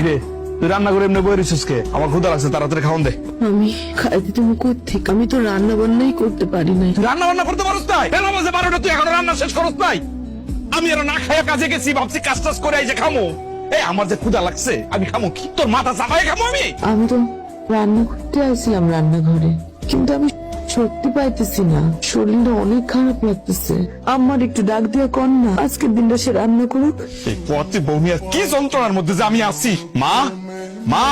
কিরে তুই রান্না করে এমনি বই রেছিস কে? আমার ক্ষুধা লাগছে, তাড়াতাড়ি খাওয়ান দে। আমি খাইতে তুমি কোত্থেকে? আমি তো রান্না বান্নাই করতে পারি নাই। তুই রান্না বান্না করতে পারস নাই? কেন বলছে 12টা তুই এখনো রান্না শেষ করস নাই? আমি আর না খাইয়া কাজে গেছি, ভাবছি কাজ টাজ করে এই যে খামো। এই আমার যে ক্ষুধা লাগছে আমি খামো কি? তোর মাথা চাপায় খামো আমি? আমি তো রান্না করতে আসছিলাম রান্নাঘরে, কিন্তু আমি শক্তি পাইতেছি না, শরীরটা অনেক খারাপ লাগতেছে। আমার একটু ডাক দিয়া কর না, আজকের দিনটা সে রান্না করুক। এই পথে বৌমিয়া কি যন্ত্রণার মধ্যে যে আমি আছি। মা মা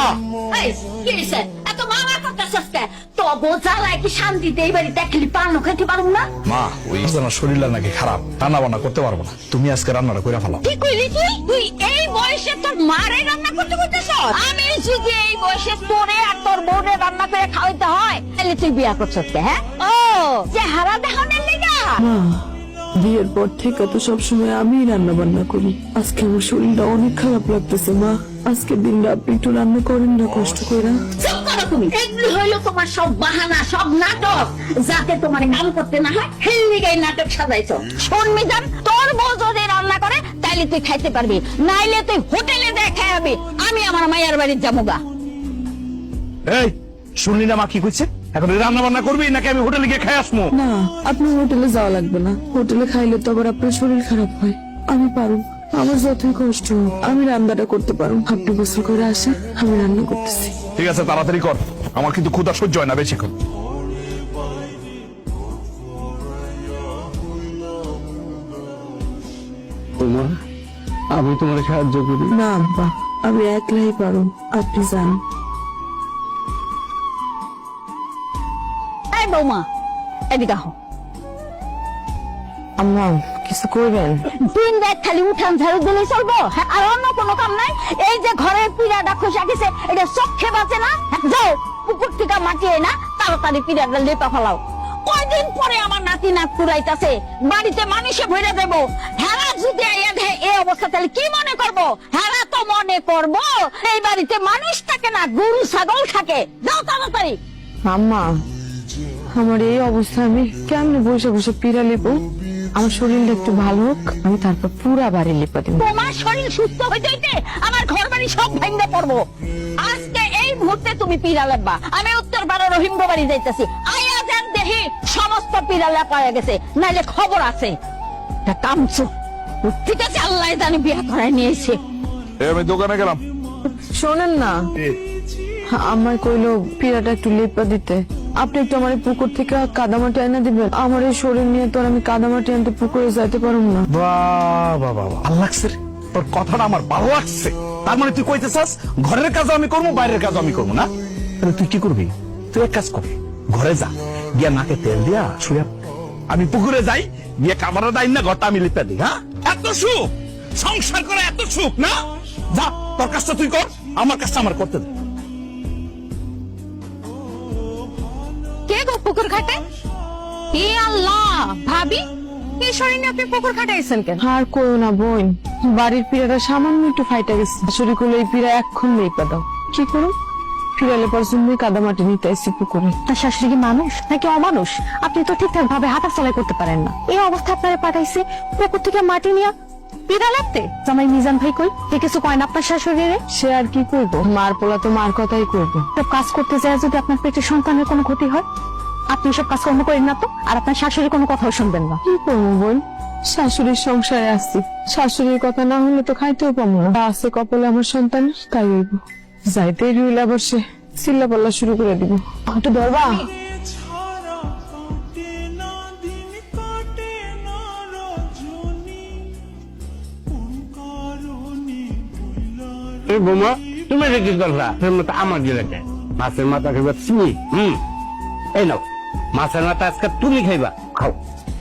এই, কি হইছে? এত মামা করতেছস কে? তো বোঝালাই কি শান্তিতে এই বাড়িতে খেলি পান খাইতে পারুম না? মা ওই আমার শরীরটা নাকি খারাপ, রান্না বান্না করতে পারবো না। তুমি আজকে রান্নাটা করে ফেলাও। কি কইলি তুই? তুই এই বয়সে তোর মারে রান্না করতে করতেছস? আমি যদি এই বয়সে তোরে আর তোর বোনে রান্না করে খাওয়াইতে হয়, তাহলে তুই বিয়া করছস কে? হ্যাঁ, ও চেহারা দেখানোর লিগা? মা, বিয়ের পর থেকে তো সবসময় আমিই রান্না বান্না করি। আজকে আমার শরীরটা অনেক খারাপ লাগতেছে মা। আজকের দিনটা আপনি একটু রান্না করেন না কষ্ট করে। চুপ করো তুমি। এগুলো হইলো তোমার সব বাহানা, সব নাটক, যাতে তোমার কাম করতে না হয়। হেললিগাই নাটক সাজাইছো। শোন মিজান, তোর বউ যদি রান্না করে তাইলে তুই খাইতে পারবি, নাইলে তুই হোটেলে দিয়ে খাওয়াবি। আমি আমার মায়ের বাড়ি যাবো গা। এই শুনলি না মা কি কইছে? এখন রান্না বান্না করবি নাকি আমি হোটেলে গিয়ে খাই আসবো? না, আপনার হোটেলে যাওয়া লাগবে না। হোটেলে খাইলে তো আবার আপনার শরীর খারাপ হয়। আমি পারব, আমার যতই কষ্ট হোক আমি রান্নাটা করতে পারব। আপনি গোসল করে আসেন, আমি রান্না করতেছি। ঠিক আছে তাড়াতাড়ি কর, আমার কিন্তু ক্ষুধা সহ্য হয় না বেশিক্ষণ। আমি তোমার সাহায্য করি। না আব্বা, আমি একলাই পারব, আপনি যান। এই বৌমা, এদিকে আহ। আম্মা কিছু করবেন? দিন রাত খালি উঠান ঝাড়ু দিলেই চলবো? হ্যাঁ, আর অন্য কোনো কাম নাই? এই যে ঘরের পিড়াটা খসা গেছে, এটা চোখে বাঁচে না? যাও পুকুর থেকে মাটি না তাড়াতাড়ি পিড়াটা লেপা ফেলাও। কয়দিন পরে আমার নাতি নাত পুরাইতাছে, বাড়িতে মানুষে ভরে দেবো। হেরা যদি এই অবস্থা, তাহলে কি মনে করবো? হেরা তো মনে করবো এই বাড়িতে মানুষ থাকে না, গরু ছাগল থাকে। যাও তাড়াতাড়ি। আম্মা, আমার এই অবস্থা আমি কেমনে বসে বসে পিড়া লেপো? আমার শরীরটা একটু ভালো হোক, আমি তারপর পুরা বাড়ি লেপা দিব। তোমার শরীর সুস্থ হইতে হইতে আমার ঘর বাড়ি সব ভেঙে পড়বো। আজকে এই মুহূর্তে তুমি পিড়া লেপবা। আমি উত্তর পাড়া রহিমগো বাড়ি যাইতেছি। আয়া যান দেখি সমস্ত পিড়া লেপা হয়ে গেছে, নাইলে খবর আছে। কামছো ঠিক আছে, আল্লাহ জানি বিয়ে করায় নিয়েছে। আমি দোকানে গেলাম। শোনেন না, আমার কইলো পিড়াটা একটু লেপা দিতে। আপনি একটু আমার পুকুর থেকে কাদামাটি এনে দিবেন? আমার এই শরীর নিয়ে তো আর আমি কাদামাটি আনতে পুকুরে যাইতে পারুম না। বাহ বাহ বাহ, ভালো লাগছে রে তোর কথাটা, আমার ভালো লাগছে। তার মানে তুই কইতেছাস ঘরের কাজও আমি করবো, বাইরের কাজও আমি করবো না? তাহলে তুই কি করবি? তুই এক কাজ কর, ঘরে যা, গিয়া নাকে তেল দিয়া শুয়ে আমি পুকুরে যাই, গিয়ে কামারা দাই না, ঘরটা আমি লিপে দিই। হ্যাঁ, এত সুখ সংসার করে, এত সুখ না? যা তোর কাজটা তুই কর, আমার কাজটা আমার করতে দে। কে গো পুকুর ঘাটে? হে আল্লাহ, ভাবি এই শরীর নিয়ে আপনি পুকুর ঘাটাইছেন কেন? আর কইও না বোন, বাড়ির পিড়াটা সামান্য একটু ফাইটা গেছে। শাশুড়ি কইলো এই পিড়া এখন লেপা দাও। কি করো? পিড়া লেপার জন্যই কাদামাটি নিতে আসছি পুকুরে। তার শাশুড়ি কি মানুষ নাকি অমানুষ? আপনি তো ঠিকঠাক ভাবে হাঁটা চলাই করতে পারেন না। এই অবস্থা আপনারা পাঠাইছে পুকুর থেকে মাটি নিয়ে পিড়া লাগতে। জামাই মিজান ভাই কই? কিছু কয় না আপনার শাশুড়িরে? সে আর কি করবো, মার পোলা তো মার কথাই করবো। সব কাজ করতে যায় যদি আপনার পেটে সন্তানের কোনো ক্ষতি হয়, আপনি সব কাজকর্ম করেন না তো, আর আপনার শাশুড়ির কোনো কথাও শুনবেন না। কি করবো বোন, শাশুড়ির সংসারে আসছি, শাশুড়ির কথা না হলে তো খাইতেও পাবো না। তা আছে কপালে আমার সন্তান, তাই হইব। যাইতে রইলে আবার সে চিল্লা পাল্লা শুরু করে দিব। একটু ধরবা? এই বোমা, তুমি এটা কি করলা? আমার গেলে মাছের মাথা খাইবা তুমি। এই নাও মাছের মাথা, আজকে তুমি খাইবা, খাও।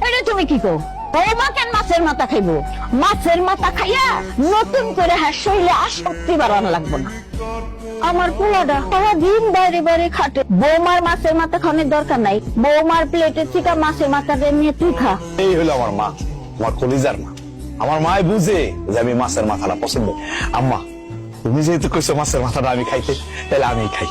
এটা তুমি কি কো? বৌমা কেন মাছের মাথা খাইবো? মাছের মাথা খাইয়া নতুন করে শরীরে আসক্তি বাড়ানো লাগবে না। আমার পোলাটা সারাদিন বাইরে বাইরে খাটে, বৌমার মাছের মাথা খাওয়ানোর দরকার নাই। বৌমার প্লেটে থেকে মাছের মাথাটা নিয়ে তুই খা। এই হলো আমার মা, আমার কলিজার মা। আমার মায় বুঝে যে আমি মাছের মাথাটা পছন্দ। আম্মা তুমি যেহেতু কইছো মাছের মাথাটা আমি খাইতে, তাহলে আমি খাই।